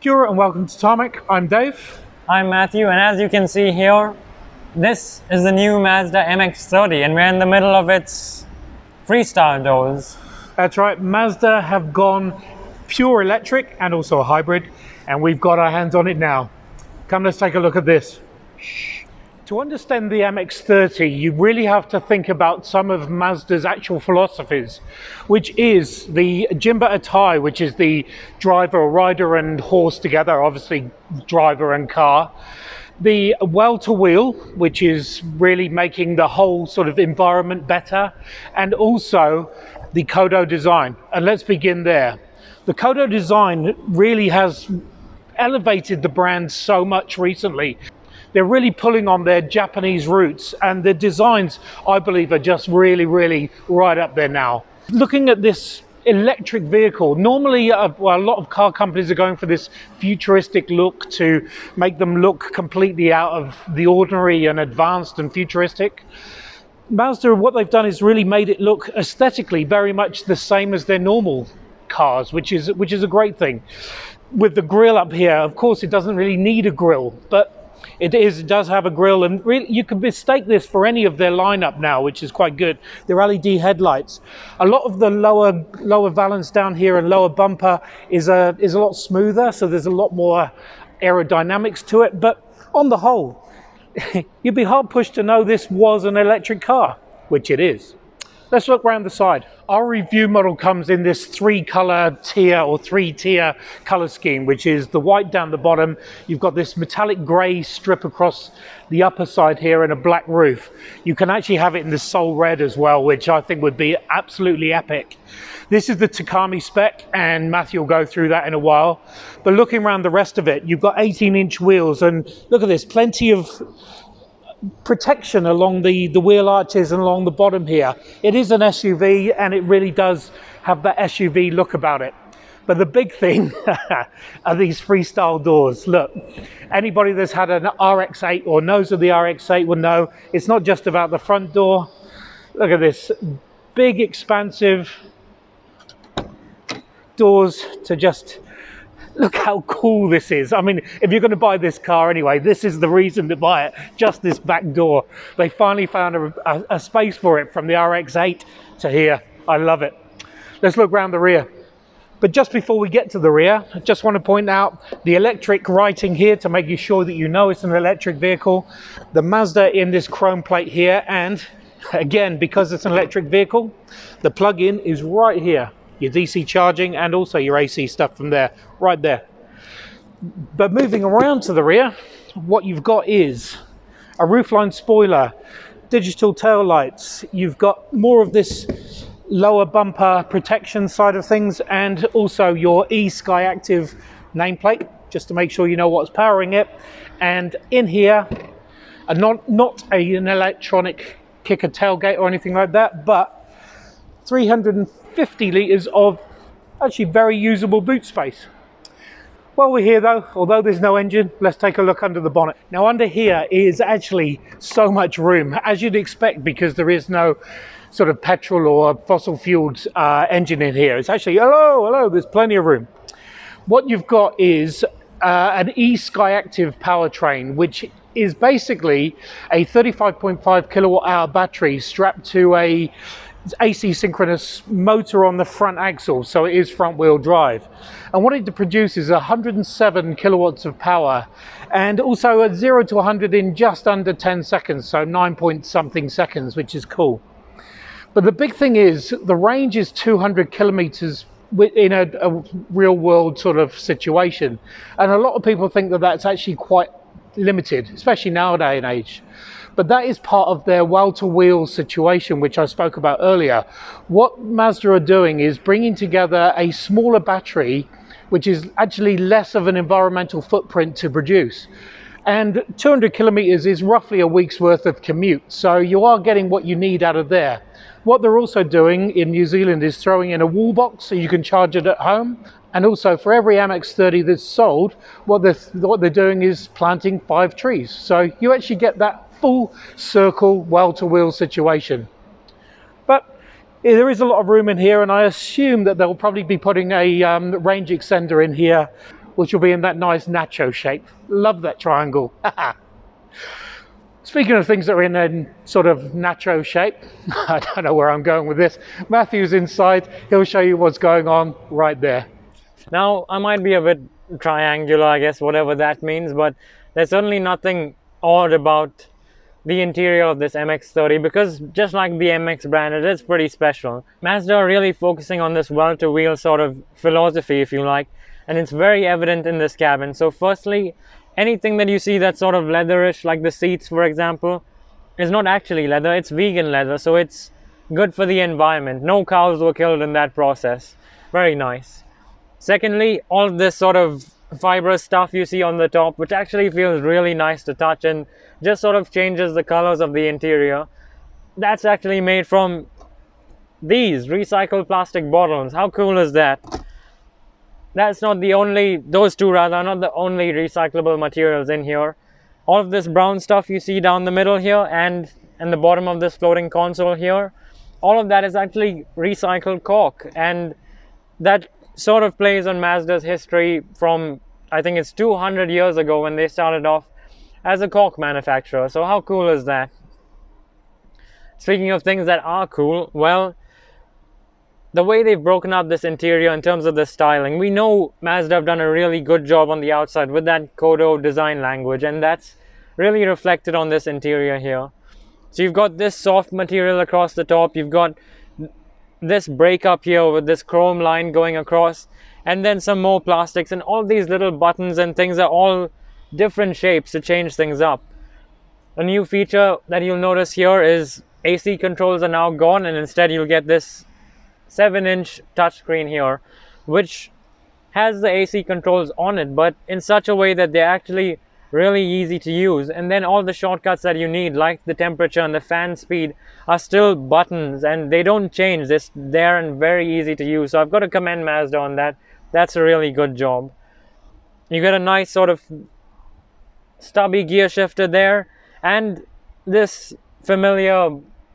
Kia and welcome to Tarmac. I'm Dave. I'm Matthew, and as you can see here, this is the new Mazda MX-30 and we're in the middle of its freestyle doors. That's right, Mazda have gone pure electric and also a hybrid, and we've got our hands on it now. Come, let's take a look at this. To understand the MX-30, you really have to think about some of Mazda's actual philosophies, which is the Jimba Atai, which is the driver, rider and horse together, obviously driver and car. The well-to-wheel, which is really making the whole sort of environment better, and also the Kodo design. And let's begin there. The Kodo design really has elevated the brand so much recently. They're really pulling on their Japanese roots, and the designs, I believe, are just really right up there now. Looking at this electric vehicle, normally a lot of car companies are going for this futuristic look to make them look completely out of the ordinary and advanced and futuristic. Mazda, what they've done is really made it look aesthetically very much the same as their normal cars, which is a great thing. With the grille up here, of course, it doesn't really need a grille, but it does have a grille, and really you can mistake this for any of their lineup now, which is quite good. Their LED headlights. A lot of the lower valance down here and lower bumper is a lot smoother, so there's a lot more aerodynamics to it. But on the whole, you'd be hard pushed to know this was an electric car, which it is. Let's look around the side. Our review model comes in this three tier color scheme, which is the white down the bottom. You've got this metallic gray strip across the upper side here and a black roof. You can actually have it in the Soul Red as well, which I think would be absolutely epic. This is the Takami spec, and Matthew will go through that in a while. But looking around the rest of it, you've got 18-inch wheels, and look at this, plenty of protection along the wheel arches and along the bottom here. It is an SUV, and it really does have that SUV look about it. But the big thing are these freestyle doors. Look, anybody that's had an RX-8 or knows of the RX-8 will know it's not just about the front door. Look at this big expansive doors to just look how cool this is. I mean, if you're going to buy this car anyway, this is the reason to buy it, just this back door. They finally found a space for it from the RX-8 to here. I love it. Let's look around the rear. But just before we get to the rear, I just want to point out the electric writing here to make you sure that you know it's an electric vehicle. The Mazda in this chrome plate here, and again, because it's an electric vehicle, the plug-in is right here. Your DC charging and also your AC stuff from there, right there. But moving around to the rear, what you've got is a roofline spoiler, digital tail lights. You've got more of this lower bumper protection side of things, and also your eSky Active nameplate, just to make sure you know what's powering it. And in here, not an electronic kicker tailgate or anything like that, but 350 litres of actually very usable boot space. While we're here though, although there's no engine, let's take a look under the bonnet. Now under here is actually so much room, as you'd expect, because there is no sort of petrol or fossil fueled engine in here. It's actually, hello, there's plenty of room. What you've got is an eSky Active powertrain, which is basically a 35.5 kilowatt hour battery strapped to a AC synchronous motor on the front axle, so it is front wheel drive. And what it produces is 107 kilowatts of power, and also a 0 to 100 in just under 10 seconds, so 9 point something seconds, which is cool. But the big thing is the range is 200 kilometers in a real world sort of situation, and a lot of people think that that's actually quite limited, especially nowadays and age. But that is part of their well-to-wheel situation, which I spoke about earlier. What Mazda are doing is bringing together a smaller battery, which is actually less of an environmental footprint to produce. And 200 kilometers is roughly a week's worth of commute, so you are getting what you need out of there. What they're also doing in New Zealand is throwing in a wall box so you can charge it at home. And also for every MX-30 that's sold, what they're doing is planting 5 trees. So you actually get that full circle well-to-wheel situation. But there is a lot of room in here, and I assume that they'll probably be putting a range extender in here which will be in that nice nacho shape. Love that triangle. Speaking of things that are in a sort of nacho shape, I don't know where I'm going with this. Matthew's inside. He'll show you what's going on right there. Now, I might be a bit triangular, I guess, whatever that means, but there's certainly nothing odd about the interior of this MX-30 because just like the MX brand, it is pretty special. Mazda are really focusing on this well-to-wheel sort of philosophy, if you like, and it's very evident in this cabin. So firstly, anything that you see that's sort of leatherish, like the seats, for example, is not actually leather, it's vegan leather, so it's good for the environment. No cows were killed in that process. Very nice. Secondly, all of this sort of fibrous stuff you see on the top, which actually feels really nice to touch and just sort of changes the colors of the interior. That's actually made from these recycled plastic bottles. How cool is that? That's not the only, those two rather, are not the only recyclable materials in here. All of this brown stuff you see down the middle here and the bottom of this floating console here, all of that is actually recycled cork, and that sort of plays on Mazda's history from, I think it's 200 years ago when they started off as a cork manufacturer. So how cool is that? Speaking of things that are cool, well, the way they've broken up this interior in terms of the styling, we know Mazda have done a really good job on the outside with that Kodo design language, and that's really reflected on this interior here. So you've got this soft material across the top, you've got this breakup here with this chrome line going across, and then some more plastics, and all these little buttons and things are all different shapes to change things up. A new feature that you'll notice here is AC controls are now gone, and instead you'll get this 7-inch touchscreen here, which has the AC controls on it, but in such a way that they're actually really easy to use. And then all the shortcuts that you need, like the temperature and the fan speed, are still buttons and they don't change. They're there and very easy to use. So I've got to commend Mazda on that. That's a really good job. You get a nice sort of stubby gear shifter there, and this familiar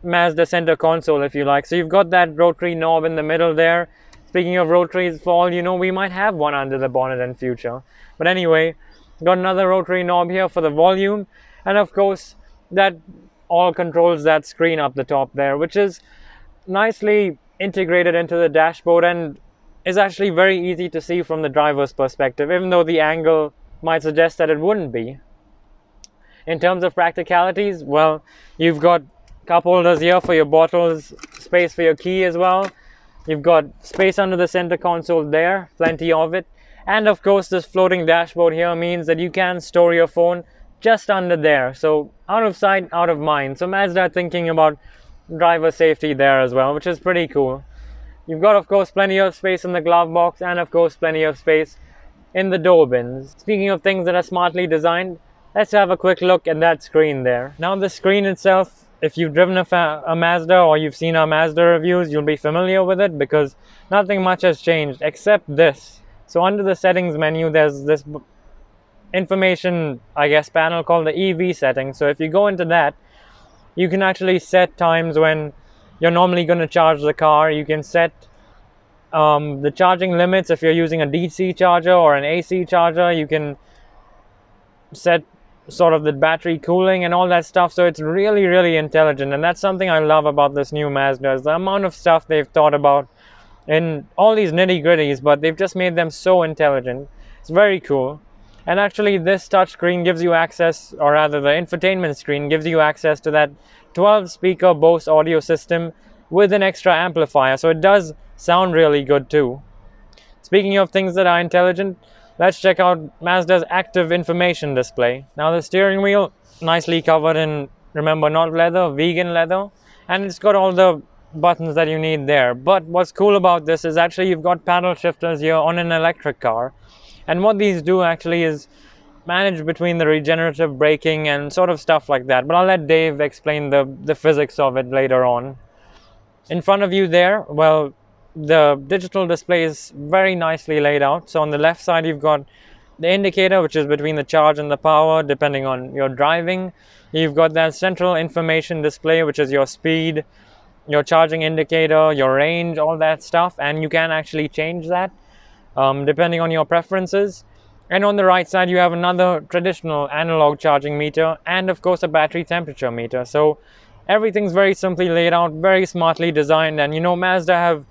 Mazda center console, if you like. So you've got that rotary knob in the middle there. Speaking of rotaries, for all you know, we might have one under the bonnet in future. But anyway, got another rotary knob here for the volume, and of course that all controls that screen up the top there, which is nicely integrated into the dashboard and is actually very easy to see from the driver's perspective, even though the angle might suggest that it wouldn't be. In terms of practicalities, well, you've got cup holders here for your bottles, space for your key as well. You've got space under the center console there, plenty of it. And of course, this floating dashboard here means that you can store your phone just under there. So out of sight, out of mind. So Mazda are thinking about driver safety there as well, which is pretty cool. You've got, of course, plenty of space in the glove box and, of course, plenty of space in the door bins. Speaking of things that are smartly designed, let's have a quick look at that screen there. Now, the screen itself, if you've driven a Mazda or you've seen our Mazda reviews, you'll be familiar with it because nothing much has changed except this. So under the settings menu, there's this information, I guess, panel called the EV settings. So if you go into that, you can actually set times when you're normally going to charge the car. You can set the charging limits if you're using a DC charger or an AC charger. You can set sort of the battery cooling and all that stuff. So it's really, really intelligent, and that's something I love about this new Mazda, is the amount of stuff they've thought about in all these nitty-gritties, but they've just made them so intelligent. It's very cool. And actually this touchscreen gives you access, or rather the infotainment screen gives you access to that 12-speaker Bose audio system with an extra amplifier, so it does sound really good too. Speaking of things that are intelligent, let's check out Mazda's active information display. Now the steering wheel, nicely covered in, remember, not leather, vegan leather, and it's got all the buttons that you need there. But what's cool about this is actually you've got paddle shifters here on an electric car, and what these do actually is manage between the regenerative braking and sort of stuff like that, but I'll let Dave explain the physics of it later on. In front of you there, well, the digital display is very nicely laid out. So on the left side you've got the indicator, which is between the charge and the power depending on your driving. You've got that central information display, which is your speed, your charging indicator, your range, all that stuff, and you can actually change that depending on your preferences. And on the right side, you have another traditional analog charging meter and of course a battery temperature meter. So everything's very simply laid out, very smartly designed, and you know, Mazda have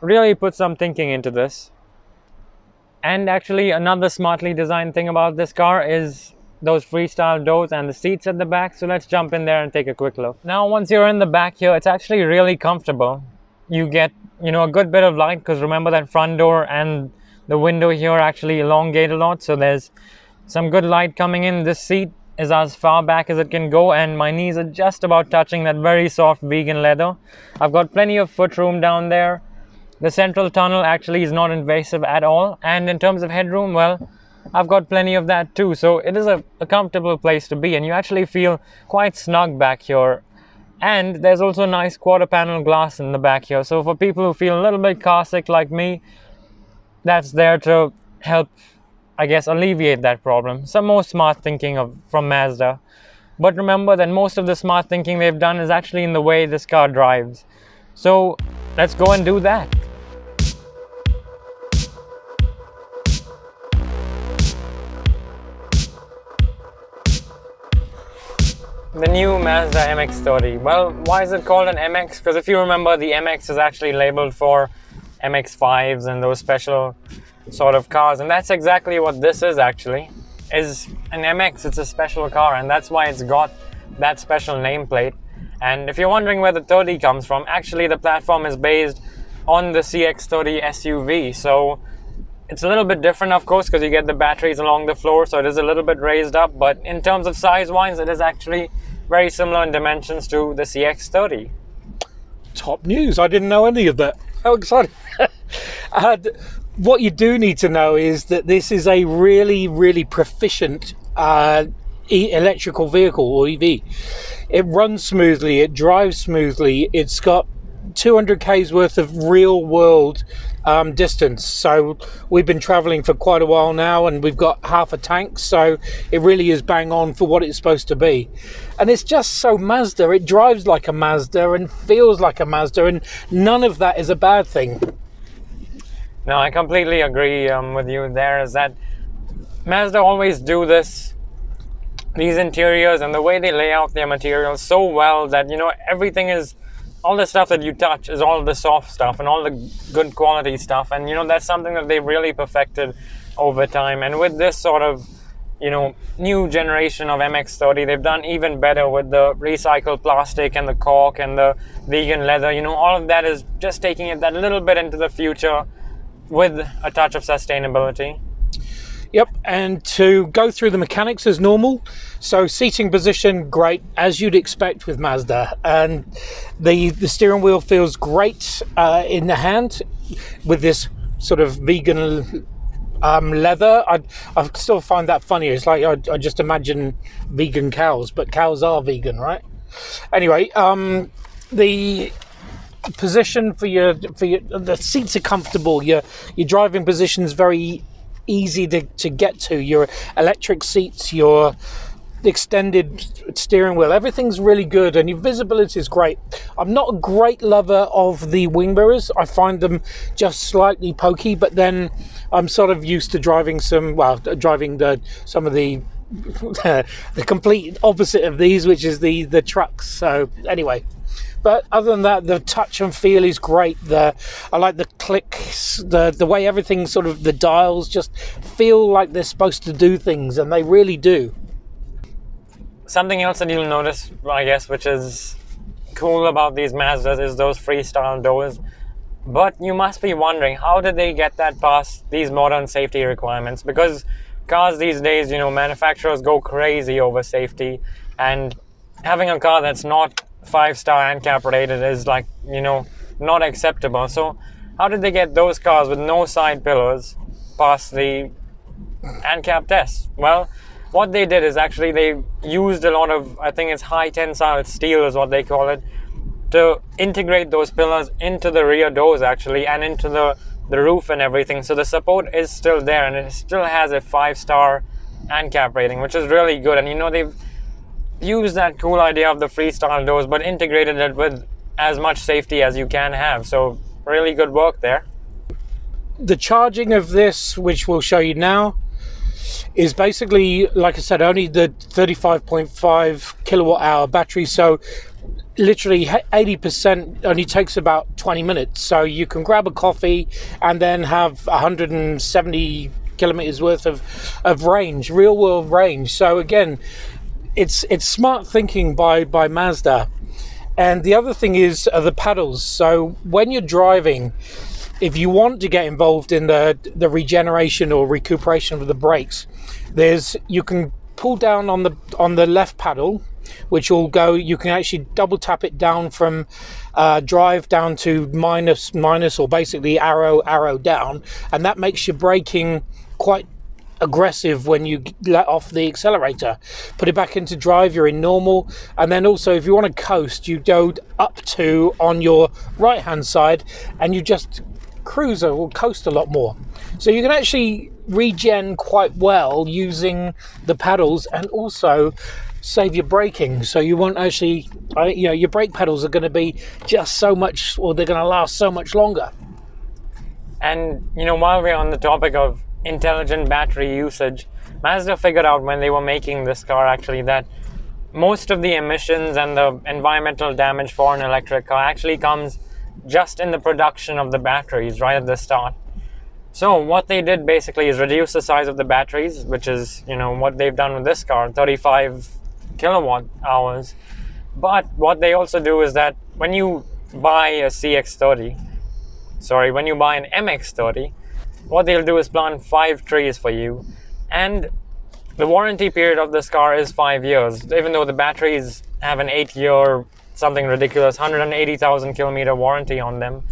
really put some thinking into this. And actually another smartly designed thing about this car is those freestyle doors and the seats at the back. So let's jump in there and take a quick look. Now once you're in the back here, it's actually really comfortable. You get, you know, a good bit of light, because remember that front door and the window here actually elongate a lot, so there's some good light coming in. This seat is as far back as it can go, and my knees are just about touching that very soft vegan leather. I've got plenty of foot room down there. The central tunnel actually is not invasive at all, and in terms of headroom, well, I've got plenty of that too. So it is a comfortable place to be, and you actually feel quite snug back here. And there's also nice quarter panel glass in the back here, so for people who feel a little bit car sick like me, that's there to help, I guess, alleviate that problem. Some more smart thinking from Mazda. But remember that most of the smart thinking they've done is actually in the way this car drives. So let's go and do that. The new Mazda MX-30. Well, why is it called an MX? Because if you remember, the MX is actually labeled for MX-5s and those special sort of cars, and that's exactly what this is actually, is an MX. It's a special car, and that's why it's got that special nameplate. And if you're wondering where the 30 comes from, actually the platform is based on the CX-30 SUV, so it's a little bit different, of course, because you get the batteries along the floor, so it is a little bit raised up, but in terms of size-wise, it is actually very similar in dimensions to the CX-30. Top news, I didn't know any of that. How exciting. What you do need to know is that this is a really, really proficient electrical vehicle, or EV. It runs smoothly, it drives smoothly, it's got 200 k's worth of real world distance. So we've been traveling for quite a while now, and we've got half a tank, so it really is bang on for what it's supposed to be. And it's just so Mazda. It drives like a Mazda and feels like a Mazda, and none of that is a bad thing. No, I completely agree with you there, is that Mazda always do these interiors and the way they lay out their materials so well that, you know, everything is, all the stuff that you touch is all the soft stuff and all the good quality stuff. And, you know, that's something that they've really perfected over time. And with this sort of, you know, new generation of MX-30, they've done even better with the recycled plastic and the cork and the vegan leather. You know, all of that is just taking it that little bit into the future with a touch of sustainability. Yep, and to go through the mechanics as normal. So seating position, great, as you'd expect with Mazda. And the steering wheel feels great in the hand with this sort of vegan leather. I still find that funny. It's like I just imagine vegan cows, but cows are vegan, right? Anyway, the position for the seats are comfortable. Your driving position is very easy to get to. Your electric seats, your extended steering wheel, everything's really good, and your visibility is great. I'm not a great lover of the wing mirrors. I find them just slightly pokey, but then I'm sort of used to driving some of the the complete opposite of these, which is the trucks. So anyway, but other than that, the touch and feel is great. I like the clicks, the way everything sort of, the dials just feel like they're supposed to do things, and they really do. Something else that you'll notice, I guess, which is cool about these Mazdas, is those freestyle doors. But you must be wondering, how did they get that past these modern safety requirements? Because cars these days, you know, manufacturers go crazy over safety, and having a car that's not 5-star ANCAP rated is, like, you know, not acceptable. So how did they get those cars with no side pillars past the ANCAP test? Well, what they did is actually they used a lot of, I think it's high tensile steel is what they call it, to integrate those pillars into the rear doors actually, and into the roof and everything. So the support is still there, and it still has a 5-star ANCAP rating, which is really good. And you know, they've used that cool idea of the freestyle doors, but integrated it with as much safety as you can have. So really good work there. The charging of this, which we'll show you now, is basically, like I said, only the 35.5 kilowatt hour battery. So literally 80% only takes about 20 minutes. So you can grab a coffee and then have 170 kilometers worth of range, real world range. So again, it's smart thinking by Mazda. And the other thing is the pedals. So when you're driving, if you want to get involved in the regeneration or recuperation of the brakes, you can pull down on the left pedal, which will go, you can actually double tap it down from drive down to minus, or basically arrow down, and that makes your braking quite aggressive when you let off the accelerator. Put it back into drive, you're in normal. And then also, if you want to coast, you go up to on your right hand side and you just cruise or coast a lot more. So you can actually regen quite well using the pedals, and also save your braking. So you won't actually, your brake pedals are going to be just so much, or they're going to last so much longer. And while we're on the topic of intelligent battery usage, Mazda figured out when they were making this car actually that most of the emissions and the environmental damage for an electric car actually comes just in the production of the batteries right at the start. So what they did basically is reduce the size of the batteries, which is what they've done with this car, 35 kilowatt hours. But what they also do is that when you buy an MX-30, what they'll do is plant 5 trees for you, and the warranty period of this car is 5 years, even though the batteries have an 8-year, something ridiculous, 180,000 kilometer warranty on them.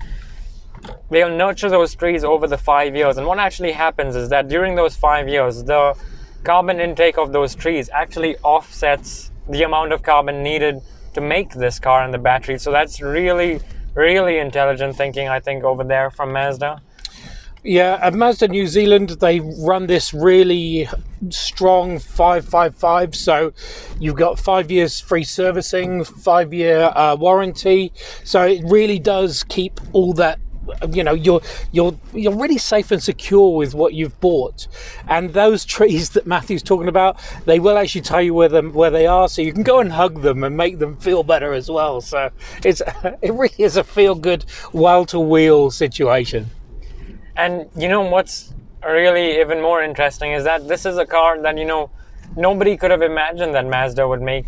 They'll nurture those trees over the 5 years, and what actually happens is that during those 5 years, the carbon intake of those trees actually offsets the amount of carbon needed to make this car and the battery. So that's really, really intelligent thinking, I think, over there from Mazda. Yeah, at Mazda New Zealand, they run this really strong 555. So you've got 5 years free servicing, 5-year warranty. So it really does keep all that. You're really safe and secure with what you've bought. And those trees that Matthew's talking about, they will actually tell you where they are, so you can go and hug them and make them feel better as well. So it really is a feel good wheel to wheel situation. And what's really even more interesting is that this is a car that nobody could have imagined that Mazda would make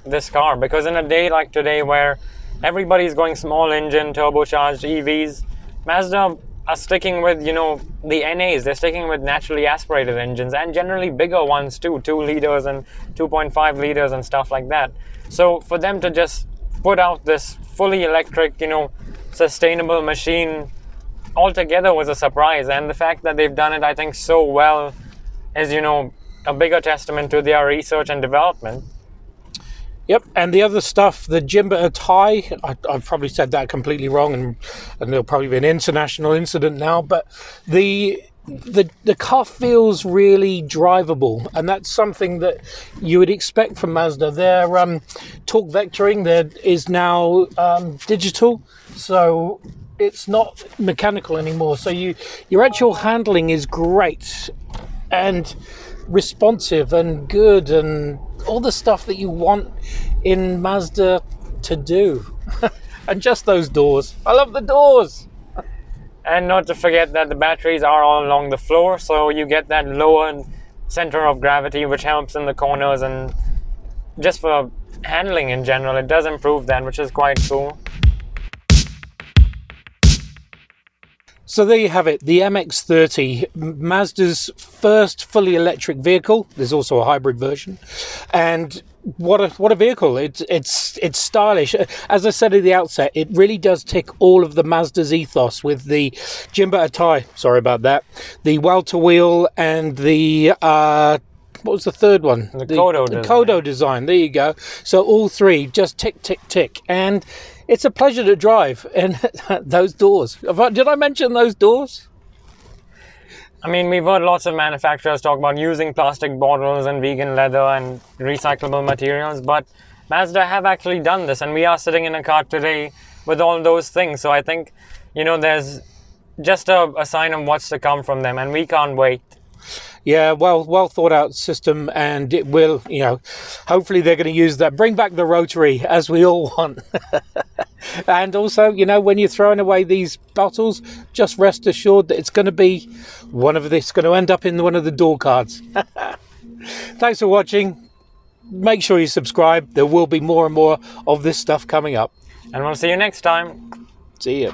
this car, because in a day like today where everybody's going small engine turbocharged EVs, Mazda are sticking with the NAs. They're sticking with naturally aspirated engines, and generally bigger ones too, 2 liters and 2.5 liters and stuff like that. So for them to just put out this fully electric sustainable machine altogether was a surprise, and the fact that they've done it, I think, so well is a bigger testament to their research and development. Yep, and the other stuff, the Jimba tie, I've probably said that completely wrong, and there'll probably be an international incident now, but the car feels really drivable, and that's something that you would expect from Mazda. Their torque vectoring there is now digital, so it's not mechanical anymore. So your actual handling is great and responsive and good, and all the stuff that you want in Mazda to do. And just those doors. I love the doors. And not to forget that the batteries are all along the floor, so you get that lower center of gravity, which helps in the corners, and just for handling in general, it does improve that, which is quite cool. So there you have it, the MX-30, Mazda's first fully electric vehicle. There's also a hybrid version, and what a vehicle! It's stylish. As I said at the outset, it really does tick all of the Mazda's ethos with the Jimba tie. Sorry about that. The well-to-wheel and the what was the third one? The Kodo design. Kodo design. There you go. So all three just tick, tick, tick, and it's a pleasure to drive. And those doors. Did I mention those doors? I mean, we've heard lots of manufacturers talk about using plastic bottles and vegan leather and recyclable materials, but Mazda have actually done this, and we are sitting in a car today with all those things. So I think, there's just a sign of what's to come from them, and we can't wait. Yeah, well thought out system, and it will, you know, hopefully they're going to use that. Bring back the rotary, as we all want. And also, you know, when you're throwing away these bottles, just rest assured that it's going to be one of this, going to end up in one of the door cards. Thanks for watching. Make sure you subscribe. There will be more and more of this stuff coming up. And we'll see you next time. See you.